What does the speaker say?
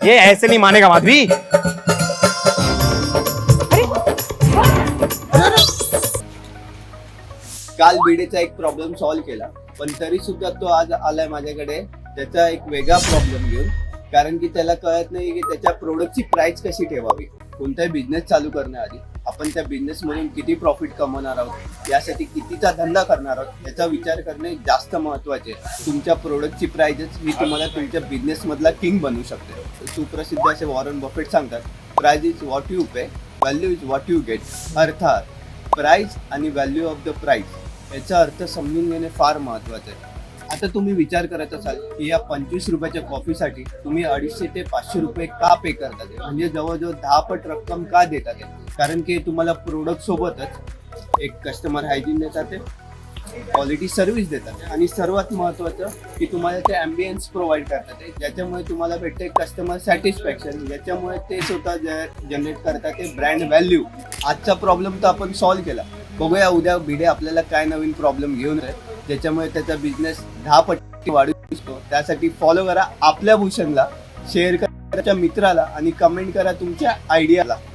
ये ऐसे नहीं मानेगा माधवी। काल भिडेचा एक प्रॉब्लेम सॉल्व्ह केला, पण तरी सुद्धा तो आज आलाय माझ्याकडे त्याचा एक वेगळा प्रॉब्लेम घेऊन. कारण की त्याला कळत नाही की त्याच्या प्रोडक्टची प्राइस कशी ठेवावी. कोणताही बिझनेस चालू करण्याआधी आपण त्या बिझनेस मधून किती प्रॉफिट कमवणार आहोत, यासाठी कितीचा धंदा करणार आहोत याचा विचार करणे जास्त महत्वाचे आहे. तुमच्या प्रोडक्टची प्राइसच ही तुम्हाला तुमच्या बिझनेस मधला किंग बनवू शकते. सुप्रसिद्ध असे वॉरन बफेट सांगतात, price is what you pay, value is what you get. अर्थात प्राइस आणि व्हॅल्यू ऑफ द प्राइस याचा अर्थ समजून घेणे फार महत्वाचं आहे. आता तुम्ही विचार करत असाल की या 25 रुपयाच्या कॉफीसाठी तुम्ही 250 ते 500 रुपये का पे करतात, म्हणजे जवळजवळ 10 पट रक्कम का देतात. कारण की तुम्हाला प्रोडक्ट सोबतच एक कस्टमर हायजीन देतात, क्वालिटी सर्व्हिस देतात आणि सर्वात महत्त्वाचं की तुम्हाला ते ॲम्बियन्स प्रोव्हाइड करतात, ज्याच्यामुळे तुम्हाला भेटते कस्टमर सॅटिस्फॅक्शन, ज्याच्यामुळे ते स्वतः जनरेट करतात ते ब्रँड व्हॅल्यू. आजचा प्रॉब्लेम तर आपण सॉल्व्ह केला. बघूया उद्या भिडे आपल्याला काय नवीन प्रॉब्लेम घेऊन आहे ज्याच्यामुळे त्याचा बिझनेस 10 पटी वाढू शकतो. त्यासाठी फॉलो करा आपल्या भूषणला, शेअर करा त्याच्या मित्राला आणि कमेंट करा तुमच्या आयडियाला.